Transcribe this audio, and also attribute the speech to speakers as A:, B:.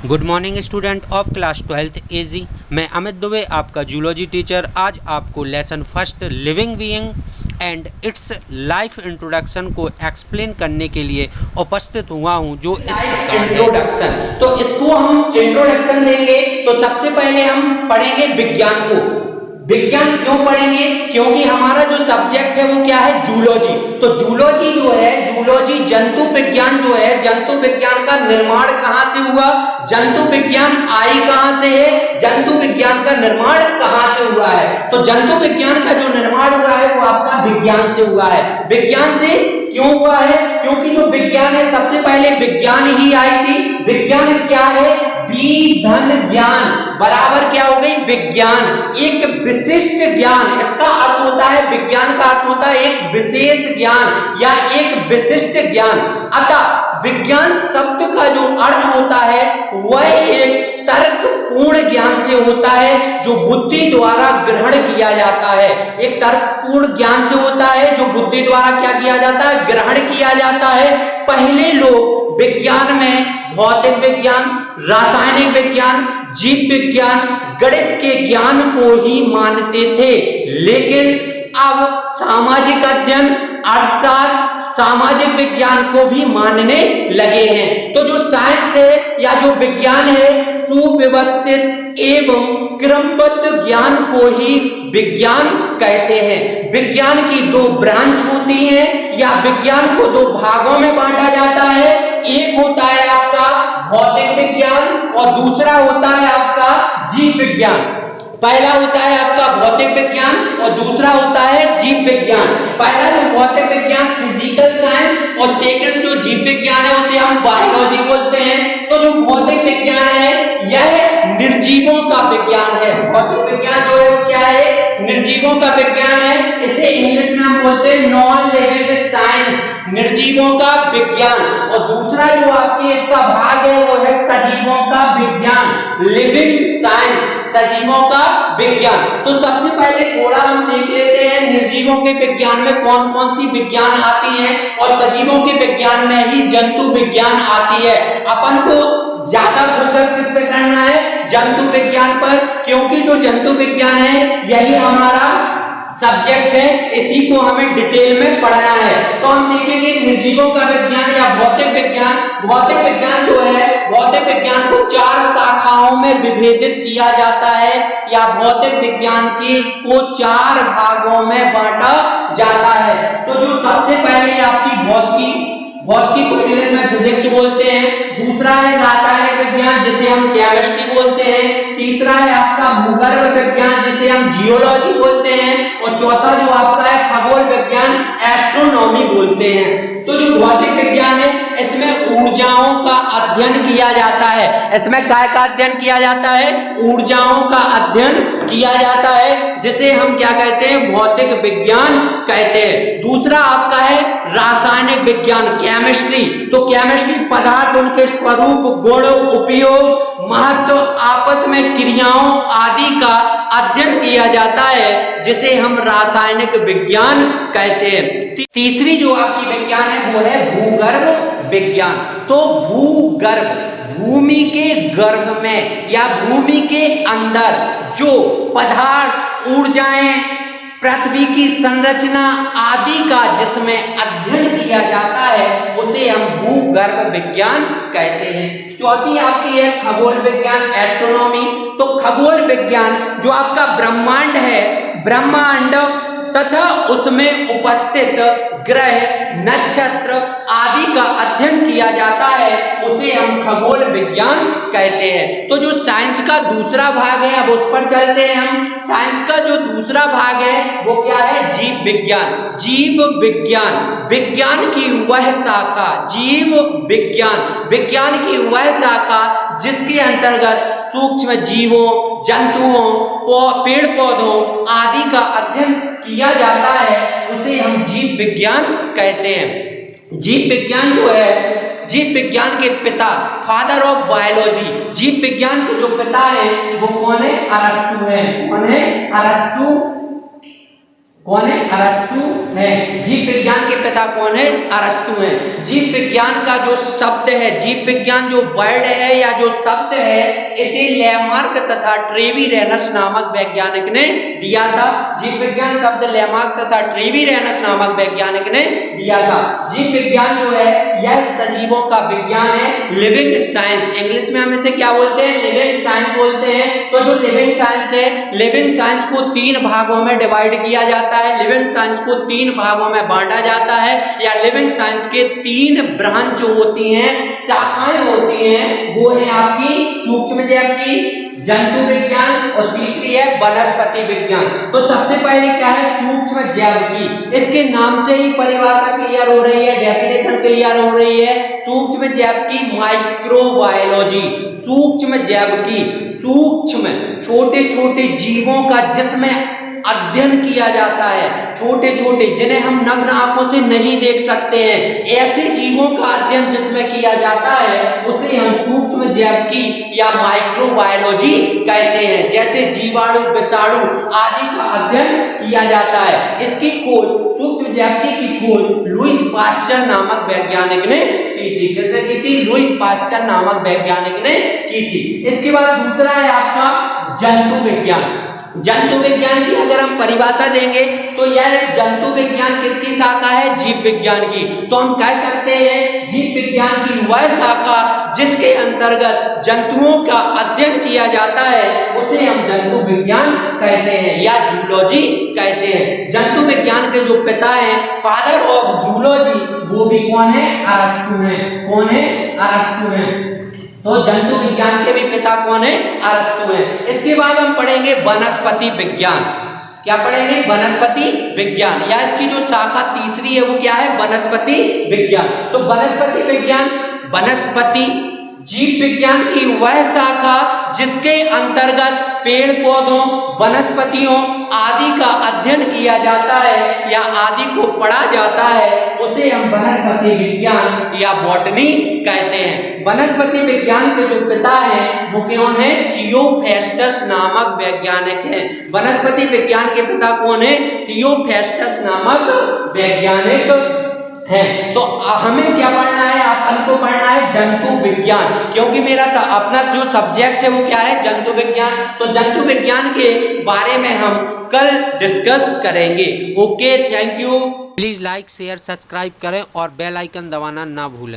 A: Good morning student of class 12th एजी। मैं अमित दुबे, आपका zoology teacher, आज आपको lesson first living being and it's life introduction को explain करने के लिए उपस्थित हुआ हूं, जो इस प्रकार
B: इंट्रोडक्शन। तो इसको हम इंट्रोडक्शन देंगे तो सबसे पहले हम पढ़ेंगे विज्ञान को। विज्ञान क्यों पढ़ेंगे? क्योंकि हमारा जो सब्जेक्ट है वो क्या है? जूलॉजी। तो जूलॉजी जो है, जूलॉजी जंतु विज्ञान जो है, जंतु विज्ञान का निर्माण कहां से हुआ? जंतु विज्ञान आई कहां से है? जंतु विज्ञान का निर्माण कहां से हुआ है? तो जंतु विज्ञान का जो निर्माण हुआ है वो आपका विज्ञान से हुआ है। विज्ञान से क्यों हुआ है? क्योंकि जो विज्ञान है, सबसे पहले विज्ञान ही आई थी। विज्ञान क्या है? बी धन ज्ञान बराबर क्या हो गई? विज्ञान। एक विशिष्ट ज्ञान, इसका अर्थ होता है, विज्ञान का अर्थ होता है एक विशेष ज्ञान या एक विशिष्ट ज्ञान। अतः विज्ञान शब्द का जो अर्थ होता है वह एक तर्कपूर्ण ज्ञान से होता है, जो बुद्धि द्वारा ग्रहण किया जाता है। एक तर्कपूर्ण ज्ञान से होता है जो बुद्धि द्वारा क्या किया जाता है? ग्रहण किया जाता है। पहले लोग विज्ञान में भौतिक विज्ञान, रासायनिक विज्ञान, जीव विज्ञान, गणित के ज्ञान को ही मानते थे, लेकिन अब सामाजिक अध्ययन, अर्थशास्त्र, सामाजिक विज्ञान को भी मानने लगे हैं। तो जो साइंस है या जो विज्ञान है, सुव्यवस्थित एवं क्रमबद्ध ज्ञान को ही विज्ञान कहते हैं। विज्ञान की दो ब्रांच होती हैं या विज्ञान को दो भागों में बांटा जाता है। एक होता है आपका भौतिक विज्ञान और दूसरा होता है आपका जीव विज्ञान। पहला होता है आपका भौतिक विज्ञान और दूसरा होता है जीव विज्ञान। पहला जो भौतिक विज्ञान फिजिकल साइंस और सेकंड जो जीव विज्ञान है उसे हम बायोलॉजी बोलते हैं। तो जो भौतिक विज्ञान है यह निर्जीवों का विज्ञान है। भौतिक विज्ञान जो है वो क्या है? निर्जीवों का विज्ञान है। इसे इंग्लिश में हम बोलते हैं नॉन लिविंग साइंस, निर्जीवों का विज्ञान। और दूसरा जो आपकी इसका भाग है वो है सजीवों का विज्ञान, लिविंग साइंस, सजीवों का विज्ञान। तो सबसे पहले थोड़ा हम देख लेते हैं निर्जीवों के विज्ञान में कौन कौन सी विज्ञान आती है और सजीवों के विज्ञान में ही जंतु विज्ञान आती है। अपन को ज्यादा फोकस किस पे करना है? जंतु विज्ञान पर, क्योंकि जो जंतु विज्ञान है यही हमारा सब्जेक्ट है, इसी को हमें डिटेल में पढ़ना है। तो हम देखेंगे निर्जीवों का विज्ञान या भौतिक विज्ञान। भौतिक विज्ञान जो है, भौतिक विज्ञान को 4 शाखाओं में विभेदित किया जाता है या भौतिक विज्ञान को 4 भागों में बांटा जाता है। तो जो सबसे पहले आपकी भौतिकी को इंग्लिश में फिजिक्स बोलते हैं, दूसरा है रासायनिक विज्ञान जिसे हम केमिस्ट्री बोलते हैं, तीसरा है आपका भूगर्भ विज्ञान जिसे हम जियोलॉजी बोलते हैं, और चौथा जो आपका है खगोल विज्ञान, एस्ट्रोनॉमी बोलते हैं। तो जो भौतिक विज्ञान है इसमें ऊर्जाओं का अध्ययन किया जाता है। इसमें काय का अध्ययन किया जाता है? ऊर्जाओं का अध्ययन किया जाता है, जिसे हम क्या कहते हैं? भौतिक विज्ञान कहते हैं। दूसरा आपका है रासायनिक विज्ञान, केमिस्ट्री। तो केमिस्ट्री पदार्थ, उनके स्वरूप, गुण, उपयोग, महत्व, आपस में क्रियाओं आदि का अध्ययन किया जाता है, जिसे हम रासायनिक विज्ञान कहते हैं। तीसरी जो आपकी विज्ञान है वो है भूगर्भ विज्ञान। तो भूगर्भ, भूमि के गर्भ में या भूमि के अंदर जो पदार्थ, ऊर्जाएं, पृथ्वी की संरचना आदि का जिसमें अध्ययन किया जाता है उसे हम भूगर्भ विज्ञान कहते हैं। चौथी आपकी है खगोल विज्ञान, एस्ट्रोनॉमी। तो खगोल विज्ञान जो आपका ब्रह्मांड है, ब्रह्मांड तथा उसमें उपस्थित ग्रह, नक्षत्र आदि का अध्ययन किया जाता है, उसे हम खगोल विज्ञान कहते हैं। तो जो साइंस का दूसरा भाग है, अब उस पर चलते हैं हम। साइंस का जो दूसरा भाग है वो क्या है? जीव विज्ञान। जीव विज्ञान, विज्ञान की वह शाखा, जीव विज्ञान, विज्ञान की वह शाखा जिसके अंतर्गत सूक्ष्म जीवों, जंतुओं, पेड़ पौधों आदि का अध्ययन किया जाता है, उसे हम जीव विज्ञान कहते हैं। जीव विज्ञान जो है, जीव विज्ञान के पिता, फादर ऑफ बायोलॉजी, जीव विज्ञान के जो पिता है वो कौन है? अरस्तु है। कौन है? अरस्तु कौन है? अरस्तु है। जीव विज्ञान के पिता कौन है? अरस्तु है। जीव विज्ञान का जो शब्द है, जीव विज्ञान जो वर्ड है या जो शब्द है, इसे लेमार्क तथा ट्रेविरेनस नामक वैज्ञानिक ने दिया था। जीव विज्ञान शब्द लेमार्क तथा ट्रेविरेनस नामक वैज्ञानिक ने दिया था। जीव विज्ञान जो है यह सजीवों का विज्ञान है, लिविंग साइंस। इंग्लिश में हम इसे क्या बोलते हैं? लिविंग साइंस बोलते हैं। तो जो लिविंग साइंस है, लिविंग साइंस को 3 भागों में डिवाइड किया जाता है, लिविंग साइंस को 3 भागों में बांटा जाता है, या लिविंग साइंस के 3 ब्रांच जो होती हैं, शाखाएं होती हैं, वो है आपकी सूक्ष्मजीव की, जंतु विज्ञान और तीसरी है वनस्पति विज्ञान। तो सबसे पहले क्या है? सूक्ष्मजीव की। इसके नाम से ही परिभाषा क्लियर हो रही है, डेफिनेशन क्लियर हो रही है। सूक्ष्मजीव की माइक्रोबायोलॉजी, सूक्ष्मजीव की, सूक्ष्म छोटे छोटे जीवों का जिसमें अध्ययन किया जाता है, छोटे छोटे जिन्हें हम नग्न आंखों से नहीं देख सकते हैं, ऐसे जीवों का अध्ययन जिसमें किया जाता है, उसे हम सूक्ष्मजीव की या माइक्रोबायोलॉजी कहते हैं। जैसे जीवाणु, विषाणु आदि का अध्ययन किया जाता है। इसकी खोज, सूक्ष्मजीव की खोज लुईस पाश्चर नामक वैज्ञानिक ने की थी। किसने की थी? लुईस पाश्चर नामक वैज्ञानिक ने की थी। इसके बाद दूसरा है आपका जंतु विज्ञान। जंतु विज्ञान की अगर हम परिभाषा देंगे तो यह जंतु विज्ञान किसकी शाखा है? जीव विज्ञान की। तो हम कह सकते हैं जीव विज्ञान की वह शाखा जिसके अंतर्गत जंतुओं का अध्ययन किया जाता है, उसे हम जंतु विज्ञान कहते हैं या जूलॉजी कहते हैं। जंतु विज्ञान के जो पिता हैं, फादर ऑफ जूलॉजी, वो भी कौन है? अरस्तु है। कौन है? अरस्तु है। तो जंतु विज्ञान के भी पिता कौन है? अरस्तु है। इसके बाद हम पढ़ेंगे वनस्पति विज्ञान। क्या पढ़ेंगे? वनस्पति विज्ञान, या इसकी जो शाखा तीसरी है वो क्या है? वनस्पति विज्ञान। तो वनस्पति विज्ञान, वनस्पति जीव विज्ञान की वह शाखा जिसके अंतर्गत पेड़ पौधों, वनस्पतियों आदि का अध्ययन किया जाता है या आदि को पढ़ा जाता है, उसे हम वनस्पति विज्ञान या बॉटनी कहते हैं। वनस्पति विज्ञान के जो पिता हैं वो कौन है? थियोफेस्टस नामक वैज्ञानिक है। वनस्पति विज्ञान के पिता कौन है? थियोफेस्टस नामक वैज्ञानिक है। तो हमें क्या पढ़ना है? अपन को पढ़ना है जंतु विज्ञान, क्योंकि मेरा अपना जो सब्जेक्ट है वो क्या है? जंतु विज्ञान। तो जंतु विज्ञान के बारे में हम कल डिस्कस करेंगे। Okay, thank you.
A: Please like, share, subscribe करें और बेल आइकन दबाना ना भूलें।